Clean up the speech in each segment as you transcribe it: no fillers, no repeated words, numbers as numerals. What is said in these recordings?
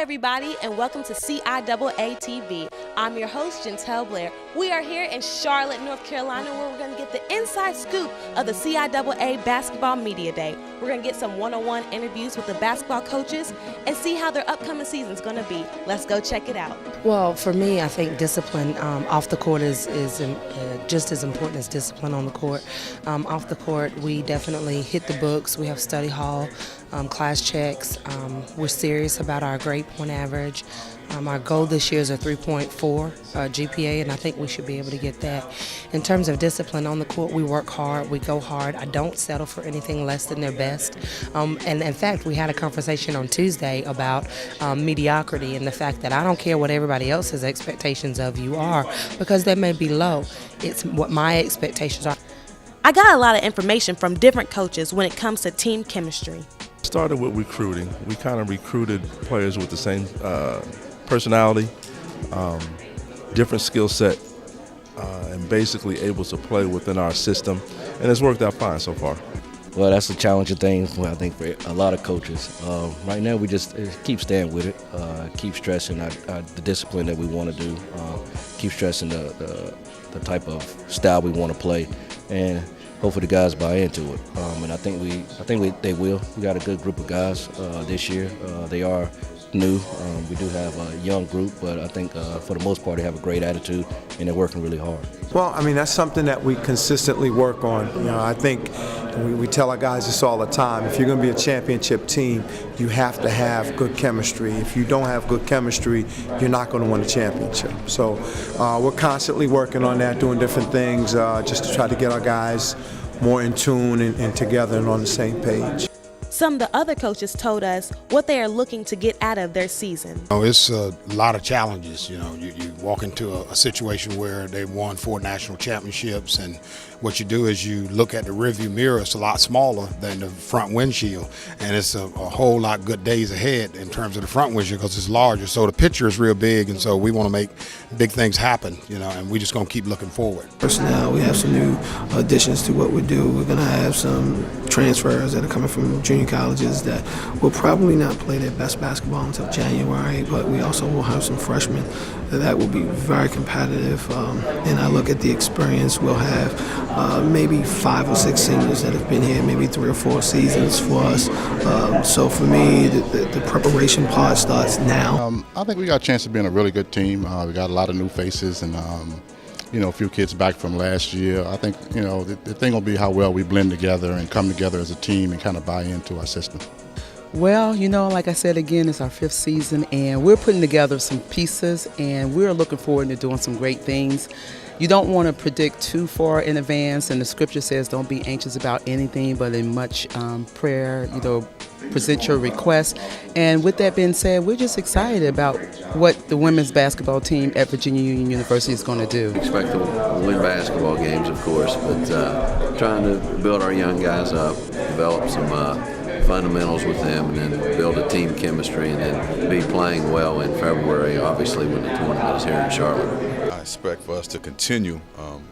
everybody, and welcome to CIAA TV. I'm your host, Jantel Blair. We are here in Charlotte, North Carolina, where we're going to get the inside scoop of the CIAA Basketball Media Day. We're going to get some one-on-one interviews with the basketball coaches and see how their upcoming season's going to be. Let's go check it out. Well, for me, I think discipline off the court is just as important as discipline on the court. Off the court, we definitely hit the books. We have study hall, class checks. We're serious about our grade point average. Our goal this year is a 3.4 GPA, and I think we should be able to get that. In terms of discipline on the court, we work hard, we go hard. I don't settle for anything less than their best. And in fact, we had a conversation on Tuesday about mediocrity and the fact that I don't care what everybody else's expectations of you are, because they may be low. It's what my expectations are. I got a lot of information from different coaches when it comes to team chemistry. Started with recruiting. We kind of recruited players with the same personality, different skill set, and basically able to play within our system, and it's worked out fine so far. Well, that's a challenging thing, I think, for a lot of coaches. Right now, we just keep staying with it, keep stressing the discipline that we want to do, keep stressing the type of style we want to play, and hopefully the guys buy into it. And I think they will. We got a good group of guys this year. They are new. We do have a young group, but I think for the most part they have a great attitude and they're working really hard. Well, I mean, that's something that we consistently work on. You know, I think we tell our guys this all the time. If you're going to be a championship team, you have to have good chemistry. If you don't have good chemistry, you're not going to win a championship. So we're constantly working on that, doing different things just to try to get our guys more in tune and together and on the same page. Some of the other coaches told us what they are looking to get out of their season. It's a lot of challenges. You know, you walk into a situation where they've won 4 national championships, and what you do is you look at the rearview mirror. It's a lot smaller than the front windshield, and it's a whole lot good days ahead in terms of the front windshield because it's larger. So the picture is real big, and so we want to make big things happen. You know, and we're just going to keep looking forward. Personnel, we have some new additions to what we do. We're going to have some transfers that are coming from junior colleges that will probably not play their best basketball until January, but we also will have some freshmen that will be very competitive. And I look at the experience, we'll have maybe 5 or 6 seniors that have been here maybe 3 or 4 seasons for us. So for me, the preparation part starts now. I think we got a chance of being a really good team. We got a lot of new faces and a few kids back from last year. I think, the thing will be how well we blend together and come together as a team and kind of buy into our system. Well, like I said, again, it's our 5th season, and we're putting together some pieces, and we're looking forward to doing some great things. You don't want to predict too far in advance, and the scripture says don't be anxious about anything, but in much prayer, present your requests. And with that being said, we're just excited about what the women's basketball team at Virginia Union University is going to do. Expect to win basketball games, of course, but trying to build our young guys up, develop some fundamentals with them, and then build a team chemistry, and then be playing well in February, obviously, when the tournament is here in Charlotte. I expect for us to continue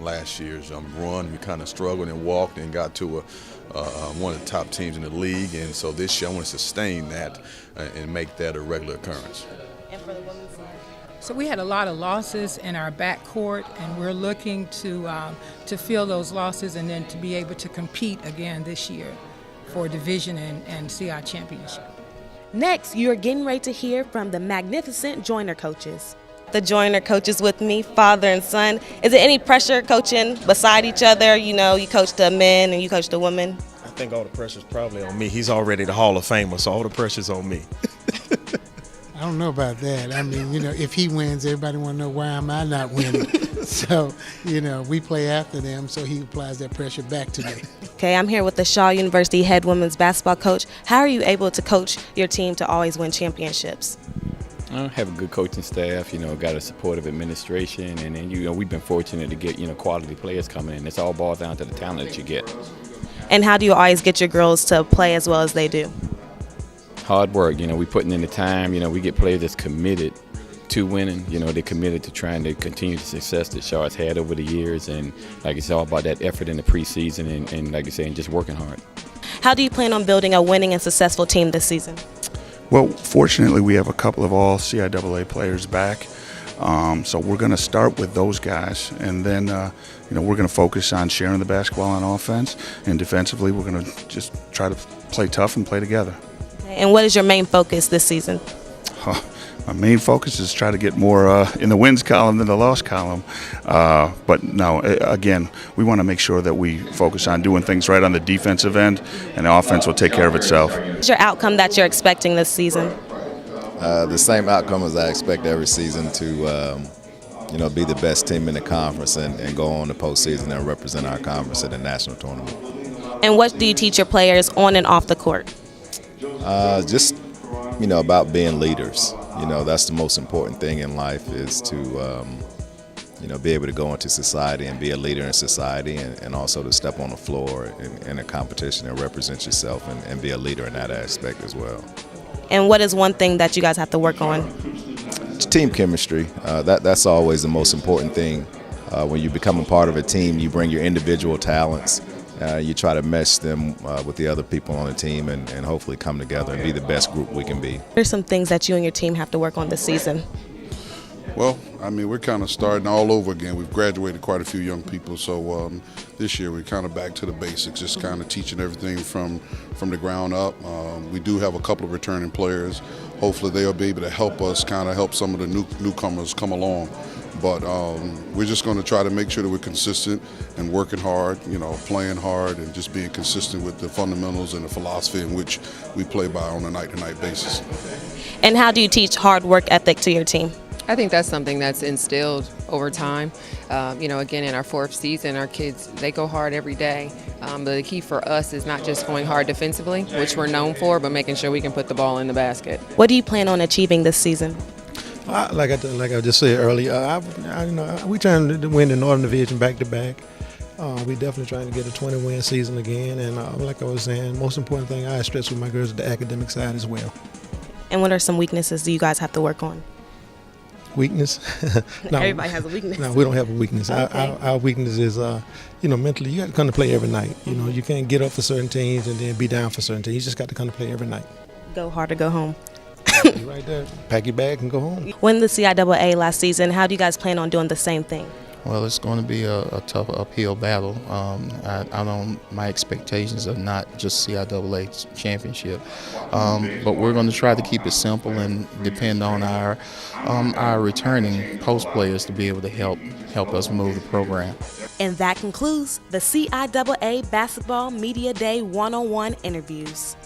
last year's run. We kind of struggled and walked and got to one of the top teams in the league, and so this year I want to sustain that and make that a regular occurrence. And for the women's side? So we had a lot of losses in our backcourt, and we're looking to fill those losses and then to be able to compete again this year for division and CI championship. Next, you're getting ready to hear from the magnificent Joiner coaches. The Joiner coaches with me, father and son. Is there any pressure coaching beside each other? You coach the men and you coach the women. I think all the pressure's probably on me. He's already the Hall of Famer, so all the pressure's on me. I don't know about that. I mean, if he wins, everybody want to know why am I not winning. So, we play after them, so he applies that pressure back to me. Okay, I'm here with the Shaw University head women's basketball coach. How are you able to coach your team to always win championships? I have a good coaching staff, got a supportive administration, and then, we've been fortunate to get, quality players coming in. It's all boils down to the talent that you get. And how do you always get your girls to play as well as they do? Hard work, we putting in the time, we get players that's committed to winning, they're committed to trying to continue the success that Shaw's had over the years, and like it's all about that effort in the preseason and like I say, just working hard. How do you plan on building a winning and successful team this season? Well, fortunately, we have a couple of all CIAA players back. So we're going to start with those guys, and then we're going to focus on sharing the basketball on offense, and defensively we're going to just try to play tough and play together. And what is your main focus this season? My main focus is try to get more in the wins column than the loss column. But no, again, we want to make sure that we focus on doing things right on the defensive end, and the offense will take care of itself. What's your outcome that you're expecting this season? The same outcome as I expect every season, to be the best team in the conference and go on the postseason and represent our conference at the national tournament. And what do you teach your players on and off the court? Just about being leaders. That's the most important thing in life, is to be able to go into society and be a leader in society, and also to step on the floor in a competition and represent yourself and be a leader in that aspect as well. And what is one thing that you guys have to work on? It's team chemistry. That's always the most important thing. When you become a part of a team, you bring your individual talents. You try to mesh them with the other people on the team, and hopefully come together and be the best group we can be. What are some things that you and your team have to work on this season? Well, we're kind of starting all over again. We've graduated quite a few young people, so this year we're kind of back to the basics, just kind of teaching everything from the ground up. We do have a couple of returning players. Hopefully they'll be able to help us kind of help some of the newcomers come along. But we're just going to try to make sure that we're consistent and working hard, playing hard, and just being consistent with the fundamentals and the philosophy in which we play by on a night-to-night basis. And how do you teach hard work ethic to your team? I think that's something that's instilled over time. Again, in our fourth season, our kids, they go hard every day. But the key for us is not just going hard defensively, which we're known for, but making sure we can put the ball in the basket. What do you plan on achieving this season? Like I just said earlier, we're trying to win the Northern Division back-to-back. We're definitely trying to get a 20-win season again. And like I was saying, most important thing I stress with my girls is the academic side as well. And what are some weaknesses do you guys have to work on? Weakness? No, everybody has a weakness. No, we don't have a weakness. Okay. Our weakness is, mentally, you got to come to play every night. You can't get up for certain teams and then be down for certain teams. You just got to come to play every night. Go hard or go home. You're right there. Pack your bag and go home. Win the CIAA last season. How do you guys plan on doing the same thing? Well, it's going to be a tough uphill battle. My expectations are not just CIAA championship, but we're going to try to keep it simple and depend on our returning post players to be able to help us move the program. And that concludes the CIAA Basketball Media Day 101 interviews.